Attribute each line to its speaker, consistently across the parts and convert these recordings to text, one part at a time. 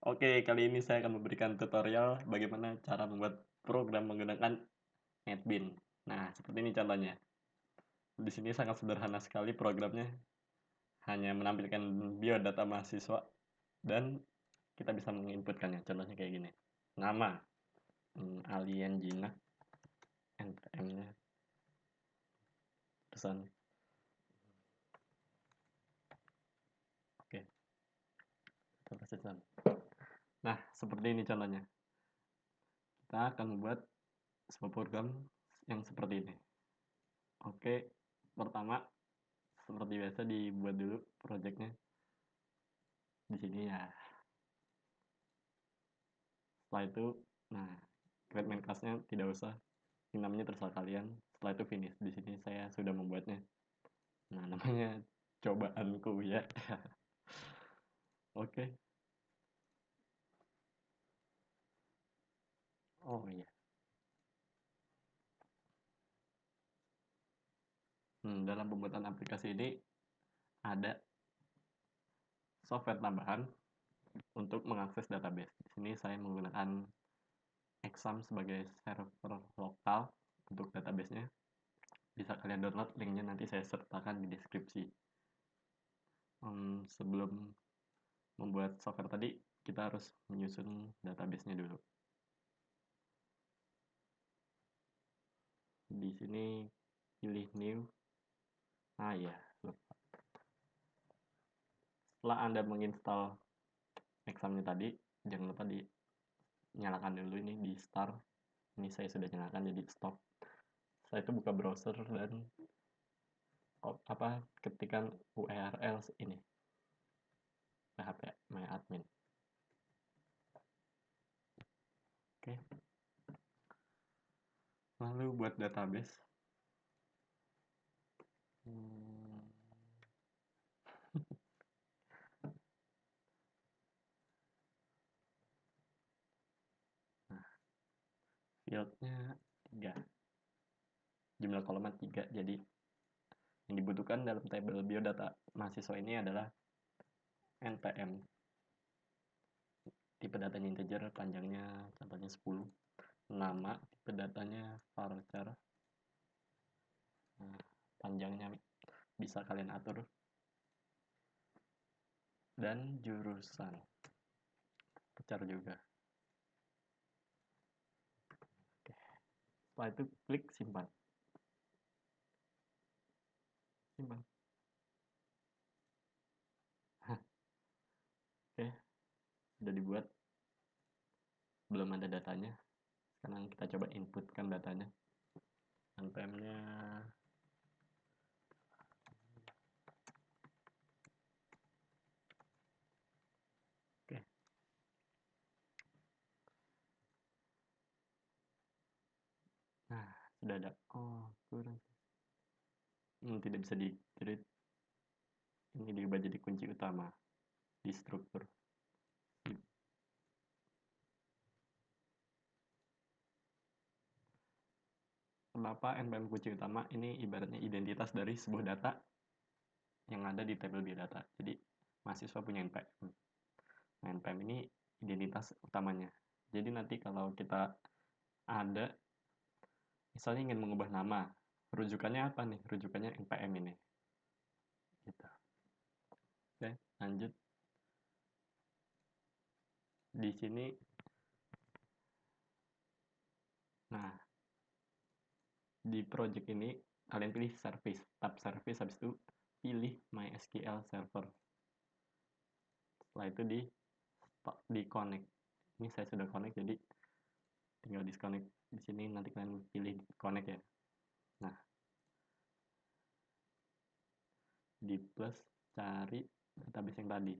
Speaker 1: Oke, kali ini saya akan memberikan tutorial bagaimana cara membuat program menggunakan NetBeans. Nah, seperti ini contohnya. Di sini sangat sederhana sekali programnya, hanya menampilkan biodata mahasiswa dan kita bisa menginputkannya. Contohnya kayak gini. Nama, Alien Jinak, NPM-nya, pesan. Oke, kita proseskan. Nah, seperti ini contohnya. Kita akan membuat sebuah program yang seperti ini. Oke, pertama seperti biasa dibuat dulu projectnya di sini ya. Setelah itu, nah, create main class-nya tidak usah, ini namanya terserah kalian. Setelah itu finish. Di sini saya sudah membuatnya. Nah, namanya cobaanku ya. Oke. Oh iya. Dalam pembuatan aplikasi ini ada software tambahan untuk mengakses database. Di sini saya menggunakan Exam sebagai server lokal untuk database-nya. Bisa kalian download, linknya nanti saya sertakan di deskripsi. Sebelum membuat software tadi, kita harus menyusun database-nya dulu. Di sini pilih new. Ah ya, lupa. Setelah Anda menginstal examnya tadi, jangan lupa dinyalakan dulu ini di start. Ini saya sudah nyalakan jadi stop. Setelah itu buka browser dan ketikkan URL ini php myadmin. Oke. Lalu buat database. Nah, fieldnya 3. Jumlah kolomnya 3. Jadi yang dibutuhkan dalam tabel biodata mahasiswa ini adalah NPM. Tipe datanya integer, panjangnya contohnya 10. Nama, tipe datanya varchar. Nah, panjangnya bisa kalian atur. Dan jurusan. Varchar juga. Oke. Setelah itu klik simpan. Simpan. Oke, sudah dibuat. Belum ada datanya. Sekarang kita coba inputkan datanya. NPM-nya oke. Nah, sudah ada. Oh, kurang. Tidak bisa di-create. Ini diubah jadi kunci utama di struktur. Kenapa NPM kunci utama? Ini ibaratnya identitas dari sebuah data yang ada di tabel biodata. Jadi mahasiswa punya NPM. Nah, NPM ini identitas utamanya. Jadi nanti kalau kita ada, misalnya ingin mengubah nama, rujukannya apa nih? Rujukannya NPM ini. Gitu. Oke, lanjut. Di sini, nah, di project ini kalian pilih service, tab service, habis itu pilih MySQL server. Setelah itu di connect. Ini saya sudah connect, jadi tinggal disconnect di sini, nanti kalian pilih connect ya. Nah, di plus cari database yang tadi.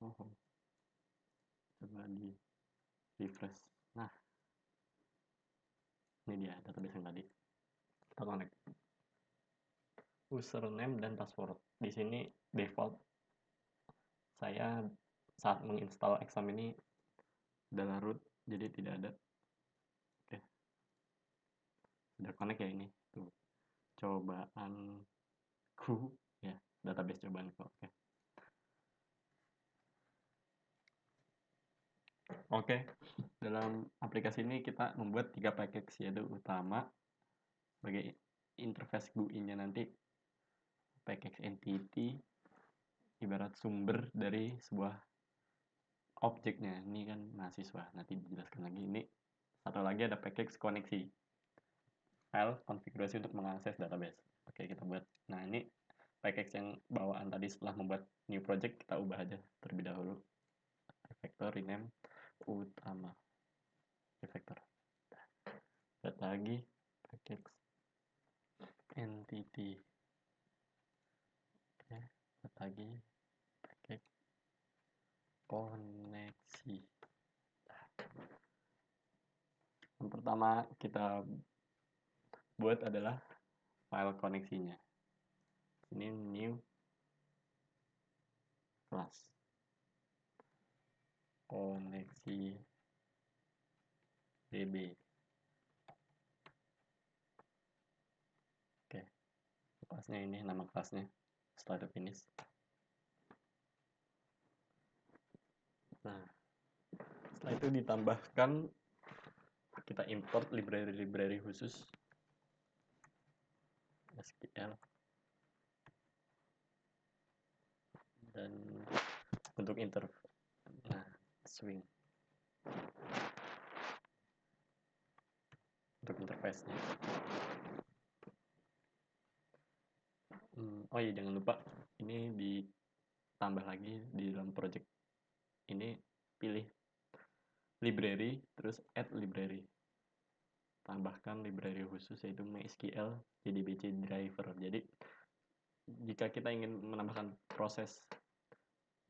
Speaker 1: Oh, coba di refresh. Nah, ini dia database yang tadi. Kita connect. Username dan password. Di sini default saya saat menginstal exam ini adalah root, jadi tidak ada. Oke, sudah connect ya ini. Tuh, cobaanku ya, database cobaanku. Oke. Oke, dalam aplikasi ini kita membuat 3 package, yaitu utama sebagai interface GUI-nya nanti, package entity ibarat sumber dari sebuah objeknya. Ini kan mahasiswa, nanti dijelaskan lagi. Ini satu lagi ada package koneksi, file konfigurasi untuk mengakses database. Oke, kita buat. Nah, ini package yang bawaan tadi setelah membuat new project, kita ubah aja terlebih dahulu. Refactor, rename, utama. Refactor. Lihat lagi, package entity. Oke, lihat lagi, package koneksi. Yang pertama kita buat adalah file koneksinya. Ini new class koneksi db. Oke, kelasnya ini, nama kelasnya setelah itu finish. Nah, setelah itu ditambahkan, kita import library khusus SQL, dan untuk swing untuk interface-nya. Oh iya, jangan lupa ini ditambah lagi di dalam project ini, pilih library terus add library, tambahkan library khusus yaitu MySQL JDBC driver. Jadi jika kita ingin menambahkan proses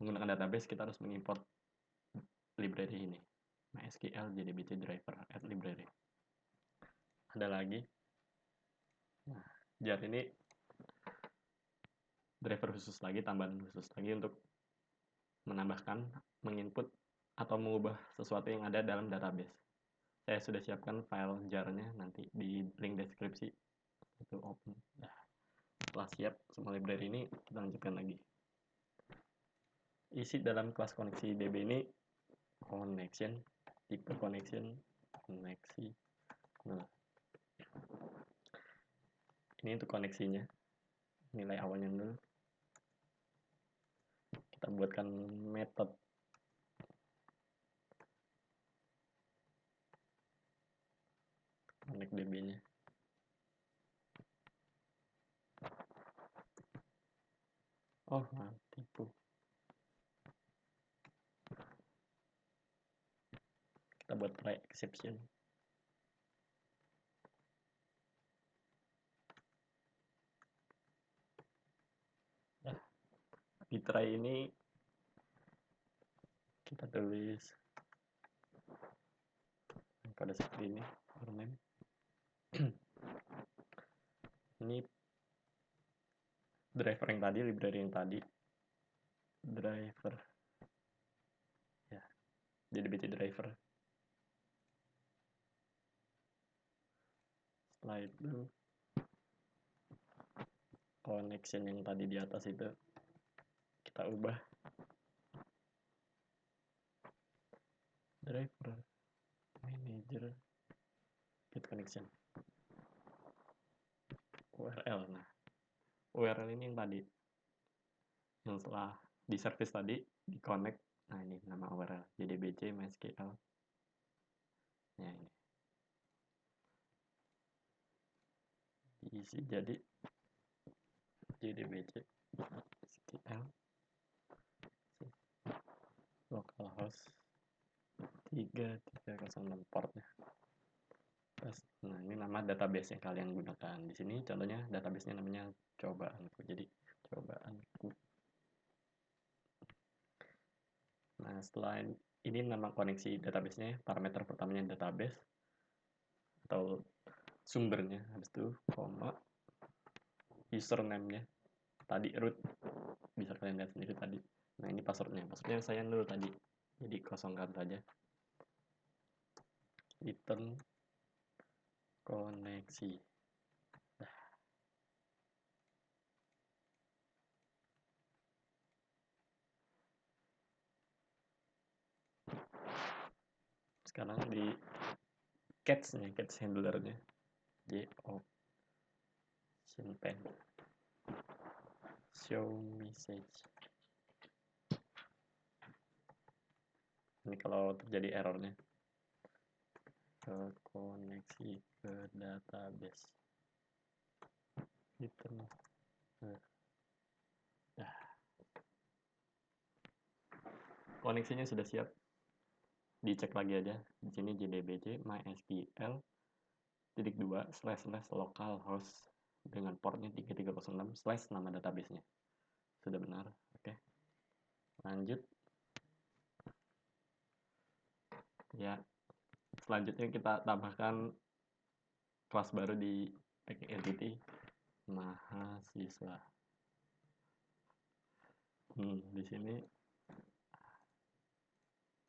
Speaker 1: menggunakan database, kita harus mengimport library ini, MySQL JDBC driver add library. Ada lagi, nah, jar ini driver khusus lagi, tambahan khusus lagi untuk menambahkan, menginput atau mengubah sesuatu yang ada dalam database. Saya sudah siapkan file jar-nya, nanti di link deskripsi. Itu open. Nah, setelah siap semua library ini, kita lanjutkan lagi. Isi dalam kelas koneksi DB ini connection, tipe connection, koneksi. Nah, ini untuk koneksinya, nilai awalnya dulu. Kita buatkan method connect DB-nya. Oh, tipu. Kita buat try exception. Nah, di try ini kita tulis kode seperti ini, name. Ini driver yang tadi, library yang tadi, driver ya, JDBC driver. Setelah itu connection yang tadi di atas itu kita ubah driver manager get connection URL. Nah, URL ini yang tadi, yang setelah di service tadi di connect. Nah, ini nama URL JDBC MySQL. Ya, ini diisi jadi JDBC SQL localhost 3306 portnya. Nah, ini nama database yang kalian gunakan. Di sini contohnya database-nya namanya cobaanku. Jadi cobaanku. Nah, setelah ini nama koneksi database-nya, parameter pertamanya database atau sumbernya, habis itu koma username-nya tadi root, bisa kalian lihat sendiri tadi. Nah, ini passwordnya saya nol tadi, jadi kosongkan saja. Return koneksi. Sekarang di catch-nya, catch handlernya, J option pen show message. Ini kalau terjadi errornya, ke koneksi ke database gitu. Nah, koneksinya sudah siap, dicek lagi aja. Di sini jdbc mysql //localhost dengan portnya 3306 / nama database-nya sudah benar. Oke, lanjut ya. Selanjutnya kita tambahkan kelas baru di packing entity, mahasiswa. Di sini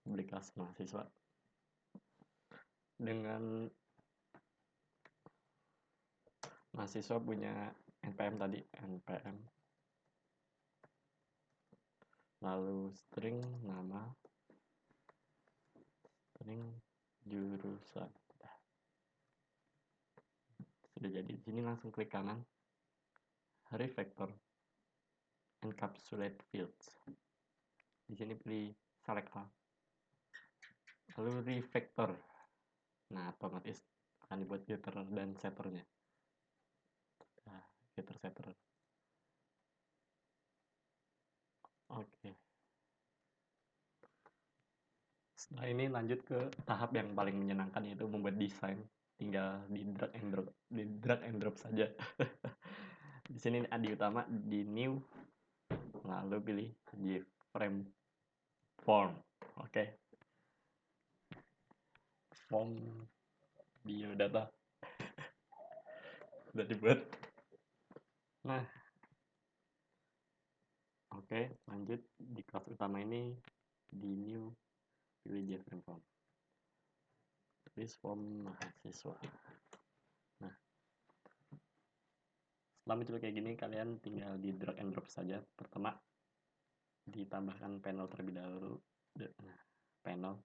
Speaker 1: beri kelas mahasiswa dengan mahasiswa punya npm tadi, npm, lalu string nama, string jurusan. Sudah jadi. Di sini langsung klik kanan, refactor encapsulate fields. Di sini pilih select all, lalu refactor. Nah, otomatis akan dibuat getter dan setternya. Nah, getter setter. Oke. Setelah ini lanjut ke tahap yang paling menyenangkan, yaitu membuat desain. Tinggal di drag and drop saja. Di sini di utama, di new, lalu pilih JFrame form. Oke. Form biodata sudah dibuat. Nah, oke, lanjut di kelas utama ini, di new, pilih JFrame form, tulis form mahasiswa. Nah, setelah muncul kayak gini, kalian tinggal di drag and drop saja. Pertama, ditambahkan panel terlebih dahulu. Nah, panel.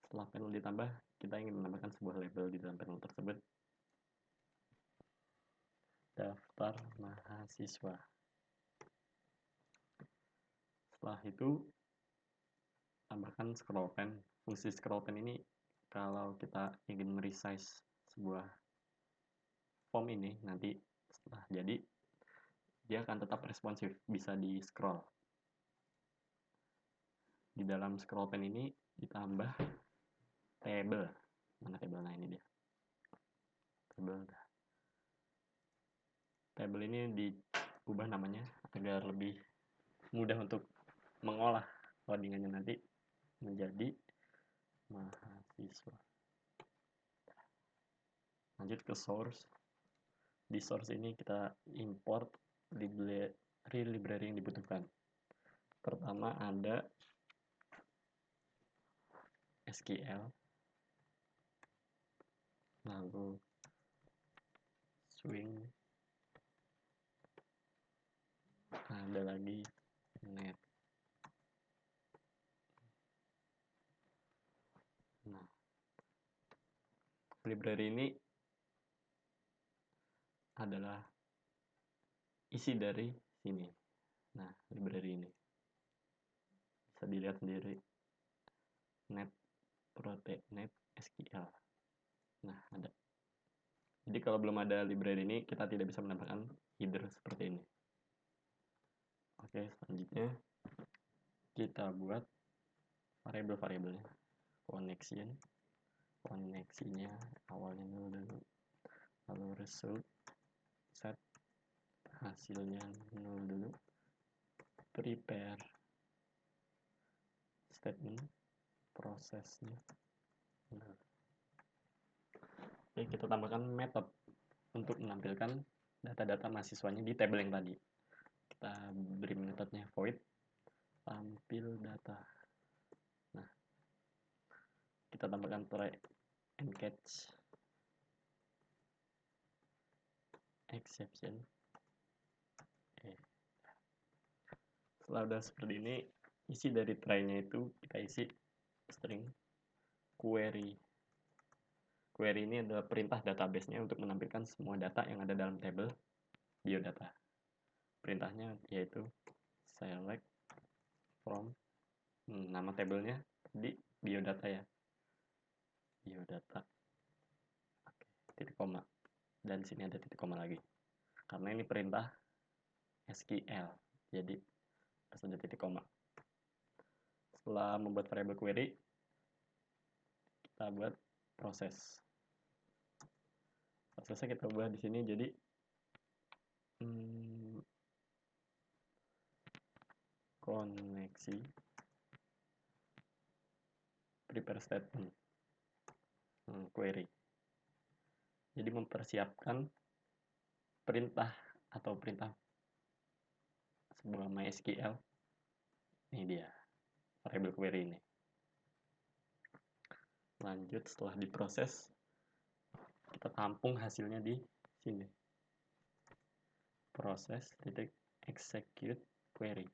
Speaker 1: Setelah panel ditambah, kita ingin menambahkan sebuah label di dalam panel tersebut. Daftar mahasiswa. Setelah itu, tambahkan scroll pen. Fungsi scroll pen ini kalau kita ingin meresize sebuah form ini, nanti setelah jadi, dia akan tetap responsif, bisa di scroll. Di dalam scroll pen ini ditambah table. Mana table? Nah, ini dia. Table ini diubah namanya agar lebih mudah untuk mengolah codingannya nanti menjadi mahasiswa. Lanjut ke source. Di source ini kita import library yang dibutuhkan. Pertama ada SQL, lalu swing, ada lagi net. Nah, library ini adalah isi dari sini. Nah, library ini bisa dilihat sendiri, net net SQL. Nah, ada. Jadi kalau belum ada library ini, kita tidak bisa menambahkan header seperti ini. Oke, selanjutnya kita buat variabel-variabelnya. Koneksinya awalnya dulu, lalu result, set, hasilnya 0 dulu, prepare, statement, prosesnya. Oke, kita tambahkan method untuk menampilkan data-data mahasiswanya di tabel yang tadi. Kita beri metodenya void tampil data. Nah, kita tambahkan try and catch exception. Setelah udah seperti ini, isi dari try-nya itu kita isi string query. Query ini adalah perintah database-nya untuk menampilkan semua data yang ada dalam tabel biodata. Perintahnya yaitu select from nama tabelnya di biodata ya. Biodata. Oke, titik koma. Dan sini ada titik koma lagi. Karena ini perintah SQL. Jadi harus ada titik koma. Setelah membuat variable query, kita buat proses. Prosesnya kita ubah di sini jadi koneksi prepare statement query. Jadi mempersiapkan perintah atau perintah sebuah MySQL. Ini dia variable query ini. Lanjut, setelah diproses, kita tampung hasilnya di sini. Proses titik execute query.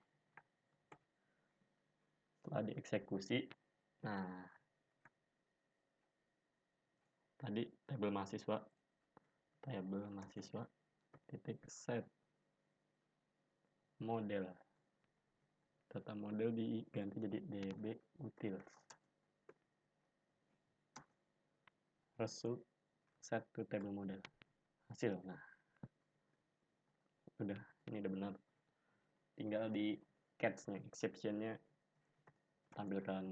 Speaker 1: Setelah dieksekusi, nah tadi tabel mahasiswa titik set model. Data model diganti jadi db utils. Result set to table model. Hasil. Nah, udah, ini udah benar. Tinggal di catch-nya, exception-nya tampilkan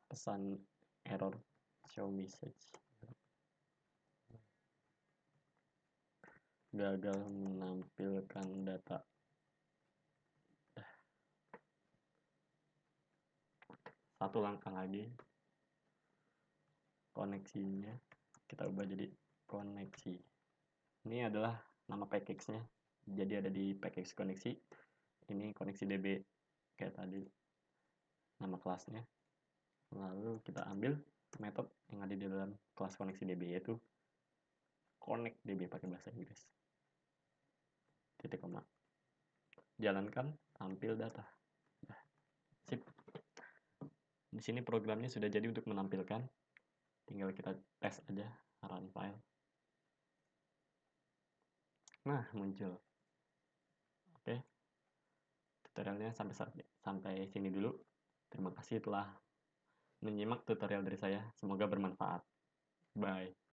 Speaker 1: pesan error show message. Gagal menampilkan data. Satu langkah lagi, koneksinya kita ubah jadi koneksi. Ini adalah nama package-nya, jadi ada di package koneksi. Ini koneksi DB kayak tadi, nama kelasnya. Lalu kita ambil metode yang ada di dalam kelas koneksi DB, yaitu connect DB pakai bahasa Inggris. Titik koma. Jalankan, tampil data. Sip. Di sini programnya sudah jadi untuk menampilkan. Tinggal kita tes aja, run file. Nah, muncul. Oke. Tutorialnya sampai sini dulu. Terima kasih telah menyimak tutorial dari saya. Semoga bermanfaat. Bye.